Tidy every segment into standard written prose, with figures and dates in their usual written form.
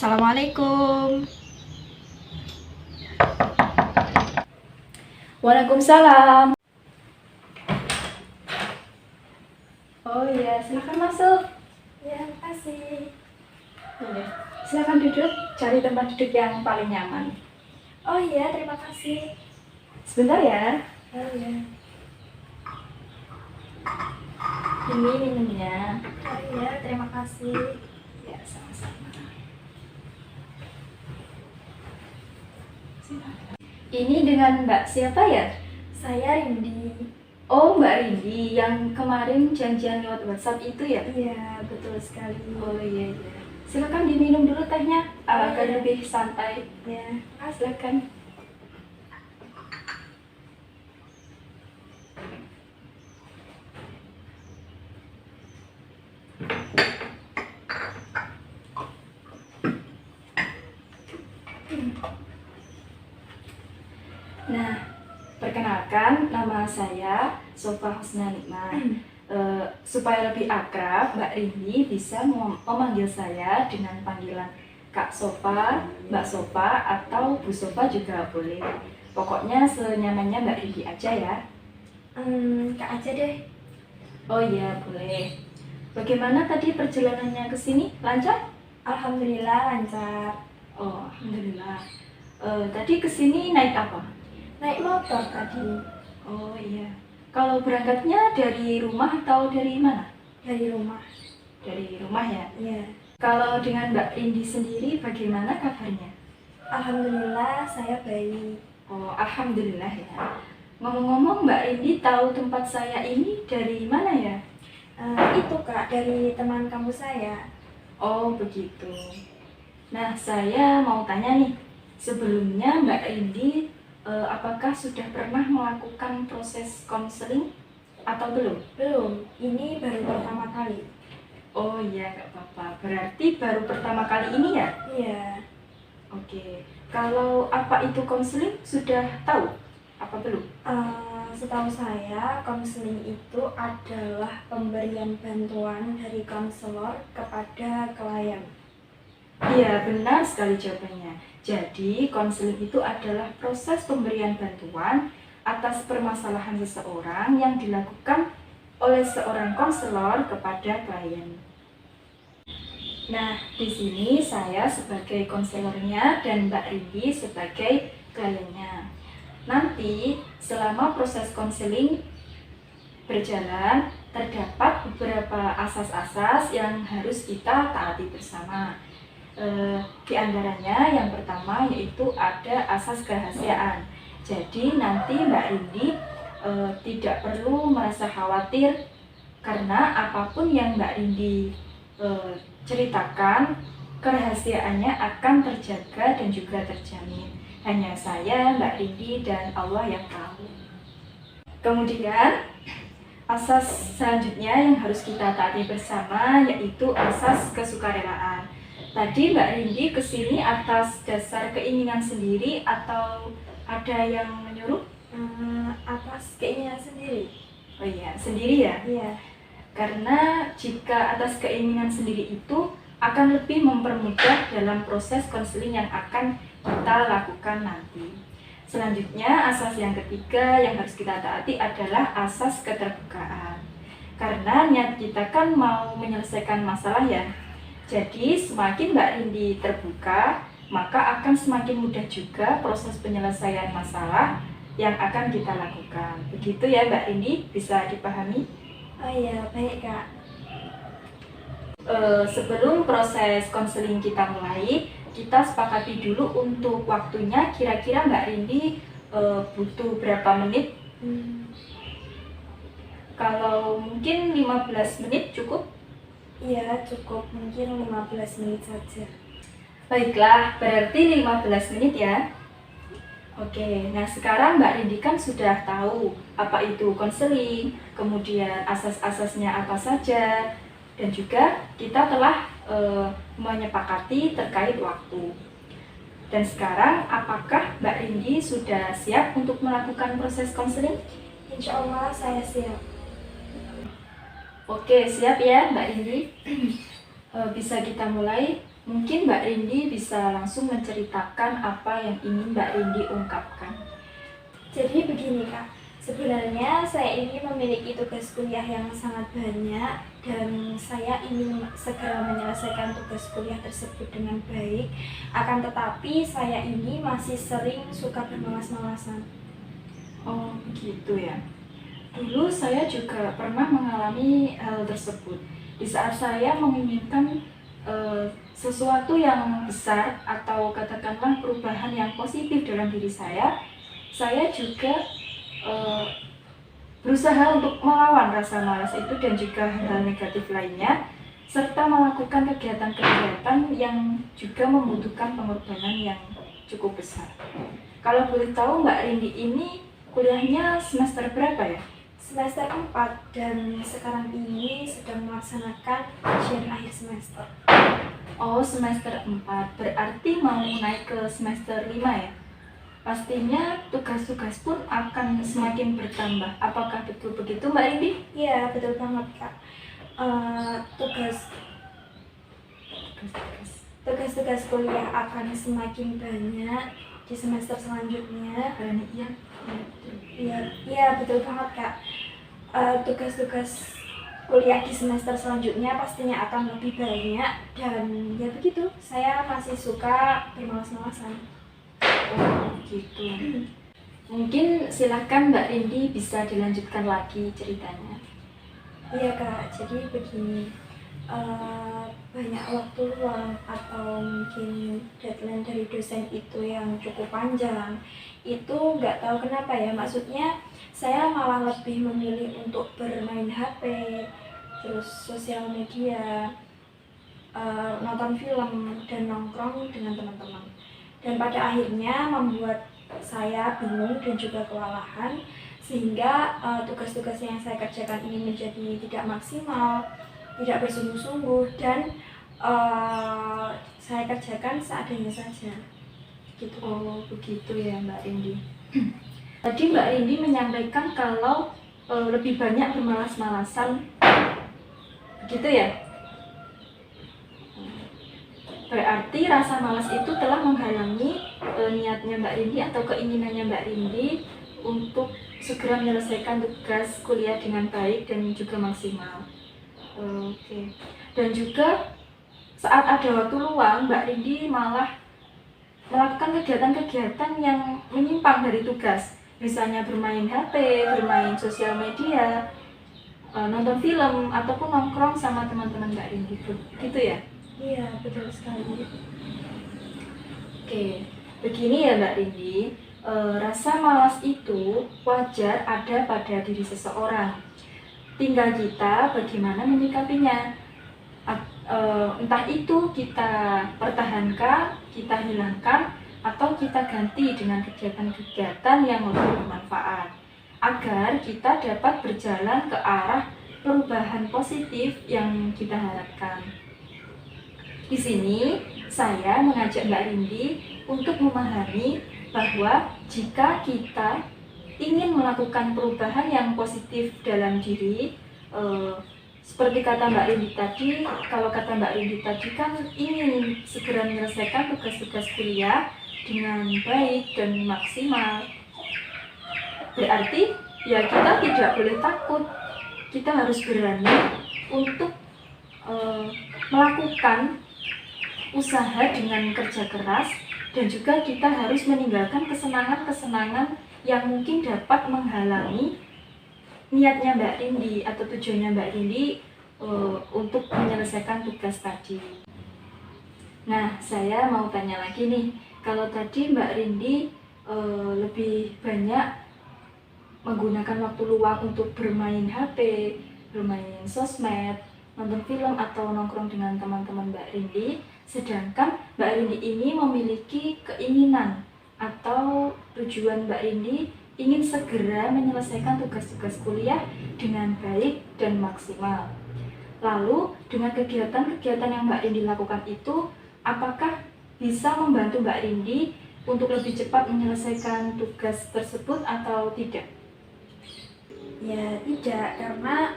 Assalamualaikum. Waalaikumsalam. Oh iya, silakan masuk. Ya, makasih. Boleh. Silakan duduk, cari tempat duduk yang paling nyaman. Oh iya, terima kasih. Sebentar ya. Oh iya. Ini minumnya. Oh iya, terima kasih. Ya, sama-sama. Ini dengan Mbak siapa ya? Saya Rindi. Oh, Mbak Rindi yang kemarin janjian lewat WhatsApp itu ya? Iya, betul sekali. Oh iya, iya. Silakan diminum dulu tehnya agar iya. lebih santai. Ya, Silakan. Nah, perkenalkan nama saya Sofa Husna Nikmah. Supaya lebih akrab, Mbak Rindi bisa memanggil saya dengan panggilan Kak Sofa, Mbak Sofa, atau Bu Sofa juga boleh. Pokoknya senyamannya Mbak Rindi aja ya. Kak aja deh. Oh iya, boleh. Bagaimana tadi perjalanannya ke sini? Lancar? Alhamdulillah lancar. Oh, alhamdulillah. Tadi ke sini naik apa? Naik motor tadi. Oh iya. Kalau berangkatnya dari rumah atau dari mana? Dari rumah. Dari rumah ya. Iya. Kalau dengan Mbak Rindi sendiri bagaimana kabarnya? Alhamdulillah saya baik. Oh, alhamdulillah ya. Ngomong-ngomong, Mbak Rindi tahu tempat saya ini dari mana ya? Itu Kak, dari teman kamu saya. Oh, begitu. Nah, saya mau tanya nih. Sebelumnya Mbak Rindi apakah sudah pernah melakukan proses konseling atau belum? Belum, ini baru pertama kali. Oh iya, nggak apa-apa. Berarti baru pertama kali ini ya? Iya. Oke. Kalau apa itu konseling sudah tahu? Apa belum? Setahu saya, konseling itu adalah pemberian bantuan dari konselor kepada klien. Iya, benar sekali jawabannya. Jadi, konseling itu adalah proses pemberian bantuan atas permasalahan seseorang yang dilakukan oleh seorang konselor kepada klien. Nah, di sini saya sebagai konselornya dan Mbak Rindi sebagai kliennya. Nanti, selama proses konseling berjalan, terdapat beberapa asas-asas yang harus kita taati bersama. Di antaranya yang pertama yaitu ada asas kerahasiaan. Jadi nanti Mbak Rindi tidak perlu merasa khawatir karena apapun yang Mbak Rindi ceritakan, kerahasiaannya akan terjaga dan juga terjamin. Hanya saya, Mbak Rindi, dan Allah yang tahu. Kemudian asas selanjutnya yang harus kita taati bersama yaitu asas kesukarelaan. Tadi Mbak Rindi kesini atas dasar keinginan sendiri atau ada yang menyuruh? Atas keinginan sendiri. Oh iya, sendiri ya? Iya. Karena jika atas keinginan sendiri itu akan lebih mempermudah dalam proses konseling yang akan kita lakukan nanti. Selanjutnya, asas yang ketiga yang harus kita taati adalah asas keterbukaan. Karena niat kita kan mau menyelesaikan masalah ya. Jadi semakin Mbak Rindi terbuka, maka akan semakin mudah juga proses penyelesaian masalah yang akan kita lakukan. Begitu ya Mbak Rindi, bisa dipahami? Oh iya, baik Kak. Sebelum proses konseling kita mulai, kita sepakati dulu untuk waktunya. Kira-kira Mbak Rindi butuh berapa menit? Kalau mungkin 15 menit cukup? Iya, cukup. Mungkin 15 menit saja. Baiklah, berarti 15 menit ya. Oke, nah sekarang Mbak Rindi kan sudah tahu apa itu konseling, kemudian asas-asasnya apa saja, dan juga kita telah menyepakati terkait waktu. Dan sekarang apakah Mbak Rindi sudah siap untuk melakukan proses konseling? Insya Allah saya siap. Oke, siap ya Mbak Rindi. Bisa kita mulai. Mungkin Mbak Rindi bisa langsung menceritakan apa yang ingin Mbak Rindi ungkapkan. Jadi begini Kak, sebenarnya saya ini memiliki tugas kuliah yang sangat banyak dan saya ingin segera menyelesaikan tugas kuliah tersebut dengan baik. Akan tetapi saya ini masih sering suka bermalas-malasan. Oh, begitu ya. Dulu saya juga pernah mengalami hal tersebut. Di saat saya menginginkan sesuatu yang besar atau katakanlah perubahan yang positif dalam diri saya juga berusaha untuk melawan rasa malas itu dan juga hal negatif lainnya, serta melakukan kegiatan-kegiatan yang juga membutuhkan pengorbanan yang cukup besar. Kalau boleh tahu Mbak Rindi ini kuliahnya semester berapa ya? Semester 4 dan sekarang ini sedang melaksanakan ujian akhir semester. Oh, semester 4, berarti mau naik ke semester 5 ya? Pastinya tugas-tugas pun akan semakin bertambah. Apakah betul begitu Mbak Rindi? Iya, betul banget Kak. Tugas-tugas kuliah akan semakin banyak di semester selanjutnya. Iya, betul banget Kak. Tugas-tugas kuliah di semester selanjutnya pastinya akan lebih banyak dan ya begitu, saya masih suka bermalas-malasan. Oh, gitu. Mungkin silahkan Mbak Rindi bisa dilanjutkan lagi ceritanya. Iya Kak, jadi begini, banyak waktu luang atau mungkin deadline dari dosen itu yang cukup panjang, itu nggak tahu kenapa ya, maksudnya saya malah lebih memilih untuk bermain HP, terus sosial media, nonton film, dan nongkrong dengan teman-teman. Dan pada akhirnya membuat saya bingung dan juga kewalahan, sehingga tugas-tugas yang saya kerjakan ini menjadi tidak maksimal, tidak bersungguh-sungguh, dan saya kerjakan seadanya saja. Gitu. Oh, begitu ya Mbak Rindi. Tadi Mbak Rindi menyampaikan kalau lebih banyak bermalas-malasan, begitu ya? Berarti rasa malas itu telah menghalangi niatnya Mbak Rindi atau keinginannya Mbak Rindi untuk segera menyelesaikan tugas kuliah dengan baik dan juga maksimal. Oke. Dan juga saat ada waktu luang, Mbak Rindi malah melakukan kegiatan-kegiatan yang menyimpang dari tugas. Misalnya bermain HP, bermain sosial media, nonton film, ataupun nongkrong sama teman-teman Mbak Rindi. Gitu ya? Iya, betul sekali. Oke, begini ya Mbak Rindi, rasa malas itu wajar ada pada diri seseorang. Tinggal kita bagaimana menyikapinya. Entah itu kita pertahankan, kita hilangkan, atau kita ganti dengan kegiatan-kegiatan yang lebih bermanfaat agar kita dapat berjalan ke arah perubahan positif yang kita harapkan. Di sini saya mengajak Mbak Rindi untuk memahami bahwa jika kita ingin melakukan perubahan yang positif dalam diri, seperti kata Mbak Rindi tadi, kalau kata Mbak Rindi tadi kan ingin segera menyelesaikan tugas-tugas kuliah dengan baik dan maksimal. Berarti ya kita tidak boleh takut, kita harus berani untuk melakukan usaha dengan kerja keras, dan juga kita harus meninggalkan kesenangan-kesenangan yang mungkin dapat menghalangi niatnya Mbak Rindi atau tujuannya Mbak Rindi untuk menyelesaikan tugas tadi. Nah, saya mau tanya lagi nih, kalau tadi Mbak Rindi lebih banyak menggunakan waktu luang untuk bermain HP, bermain sosmed, nonton film atau nongkrong dengan teman-teman Mbak Rindi, sedangkan Mbak Rindi ini memiliki keinginan atau tujuan Mbak Rindi ingin segera menyelesaikan tugas-tugas kuliah dengan baik dan maksimal. Lalu dengan kegiatan-kegiatan yang Mbak Rindi lakukan itu, apakah bisa membantu Mbak Rindi untuk lebih cepat menyelesaikan tugas tersebut atau tidak? Ya tidak, karena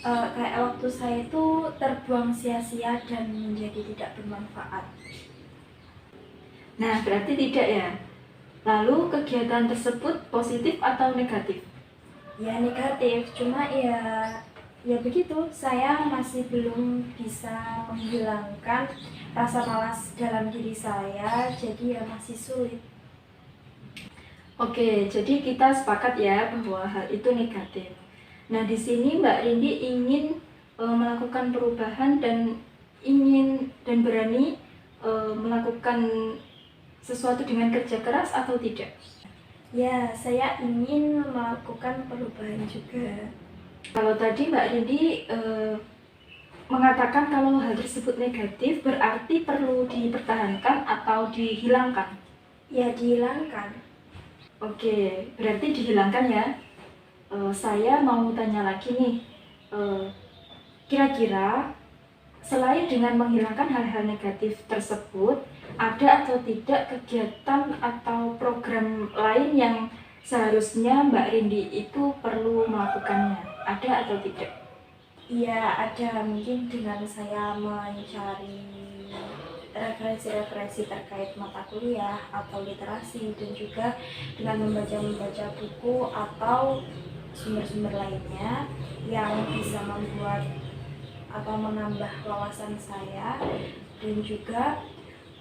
Kayak waktu saya itu terbuang sia-sia dan menjadi tidak bermanfaat. Nah, berarti tidak ya. Lalu kegiatan tersebut positif atau negatif? Ya negatif, cuma ya begitu, saya masih belum bisa menghilangkan rasa malas dalam diri saya, jadi ya masih sulit. Oke, jadi kita sepakat ya bahwa hal itu negatif. Nah, di sini Mbak Rindi ingin melakukan perubahan dan berani melakukan sesuatu dengan kerja keras atau tidak? Ya, saya ingin melakukan perubahan juga. Kalau tadi Mbak Rindi mengatakan kalau hal tersebut negatif, berarti perlu dipertahankan atau dihilangkan? Ya, dihilangkan. Oke, berarti dihilangkan ya. Saya mau tanya lagi nih, kira-kira selain dengan menghilangkan hal-hal negatif tersebut, ada atau tidak kegiatan atau program lain yang seharusnya Mbak Rindi itu perlu melakukannya? Ada atau tidak? Ya, ada, mungkin dengan saya mencari referensi-referensi terkait mata kuliah atau literasi, dan juga dengan membaca buku atau sumber-sumber lainnya yang bisa membuat atau menambah wawasan saya, dan juga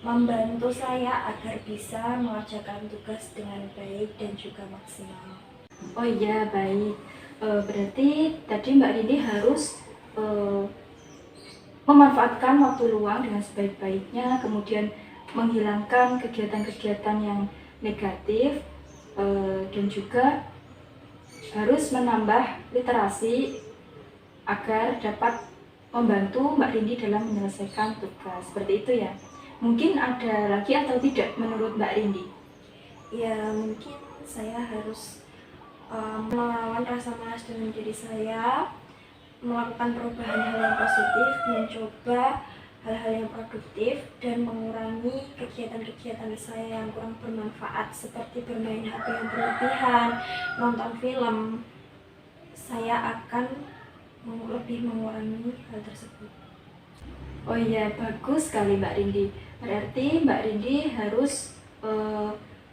membantu saya agar bisa mengerjakan tugas dengan baik dan juga maksimal. Oh iya, baik. Berarti tadi Mbak Rindi harus memanfaatkan waktu luang dengan sebaik-baiknya, kemudian menghilangkan kegiatan-kegiatan yang negatif, dan juga harus menambah literasi agar dapat membantu Mbak Rindi dalam menyelesaikan tugas. Seperti itu ya. Mungkin ada lagi atau tidak menurut Mbak Rindi? Ya, mungkin saya harus melawan rasa malas dalam diri saya, melakukan perubahan hal yang positif, mencoba hal-hal yang produktif, dan mengurangi kegiatan-kegiatan saya yang kurang bermanfaat seperti bermain HP yang berlebihan, nonton film. Saya akan lebih mengurangi hal tersebut. Oh iya, bagus sekali Mbak Rindi. Berarti Mbak Rindi harus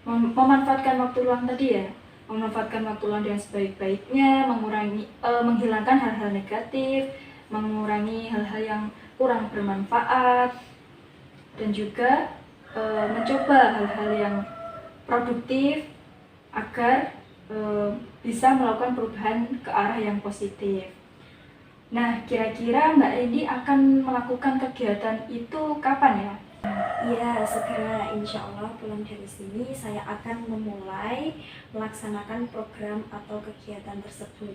memanfaatkan waktu luang tadi ya, memanfaatkan waktu luang dengan sebaik-baiknya, menghilangkan hal-hal negatif, mengurangi hal-hal yang kurang bermanfaat, dan juga mencoba hal-hal yang produktif agar bisa melakukan perubahan ke arah yang positif. Nah, kira-kira Mbak Rindi akan melakukan kegiatan itu kapan ya? Ya, segera, insya Allah pulang dari sini saya akan memulai melaksanakan program atau kegiatan tersebut.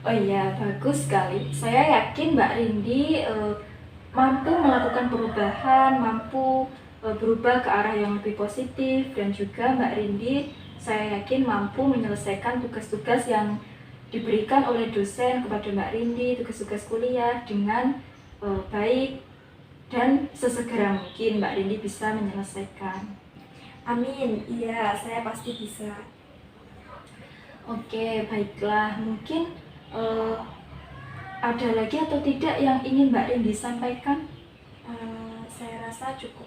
Oh iya, bagus sekali. Saya yakin Mbak Rindi mampu melakukan perubahan, mampu berubah ke arah yang lebih positif, dan juga Mbak Rindi saya yakin mampu menyelesaikan tugas-tugas yang diberikan oleh dosen kepada Mbak Rindi, tugas-tugas kuliah dengan baik dan sesegera mungkin Mbak Rindi bisa menyelesaikan. Amin, iya saya pasti bisa. Oke, baiklah. Mungkin ada lagi atau tidak yang ingin Mbak Rindi sampaikan? Saya rasa cukup.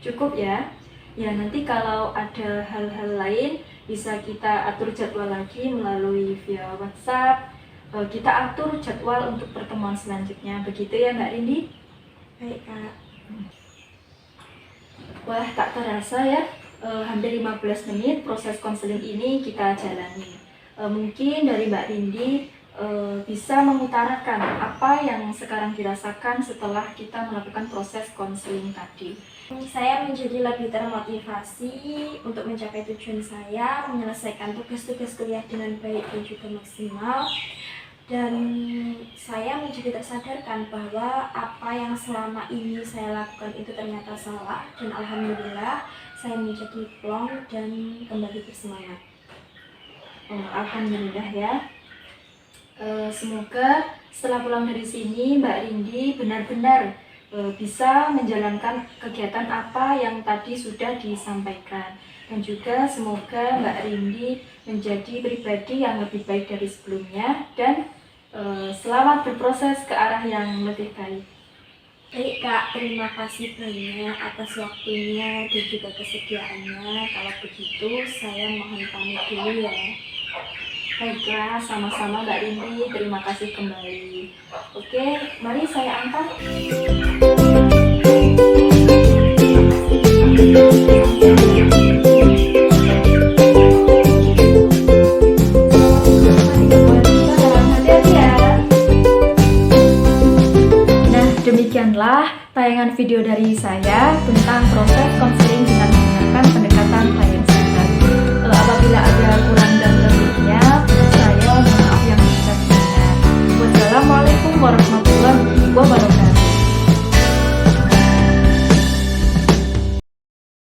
Cukup ya? Ya, nanti kalau ada hal-hal lain bisa kita atur jadwal lagi melalui via WhatsApp. Kita atur jadwal untuk pertemuan selanjutnya. Begitu ya Mbak Rindi? Baik Kak. Wah, tak terasa ya, hampir 15 menit proses konseling ini kita jalani. Mungkin dari Mbak Rindi bisa mengutarakan apa yang sekarang dirasakan setelah kita melakukan proses konseling tadi. Saya menjadi lebih termotivasi untuk mencapai tujuan saya, menyelesaikan tugas-tugas kuliah dengan baik dan juga maksimal. Dan saya menjadi tersadarkan bahwa apa yang selama ini saya lakukan itu ternyata salah, dan alhamdulillah saya menjadi plong dan kembali bersemangat. Alhamdulillah ya. Semoga setelah pulang dari sini Mbak Rindi benar-benar bisa menjalankan kegiatan apa yang tadi sudah disampaikan, dan juga semoga Mbak Rindi menjadi pribadi yang lebih baik dari sebelumnya dan Selamat berproses ke arah yang lebih baik. Baik Kak, terima kasih banyak atas waktunya dan juga kesediaannya. Kalau begitu, saya mohon pamit dulu ya. Baiklah, sama-sama Mbak Rindy, terima kasih kembali. Oke, mari saya angkat. Hati-hati ya. Nah, demikianlah tayangan video dari saya tentang proses konstruksi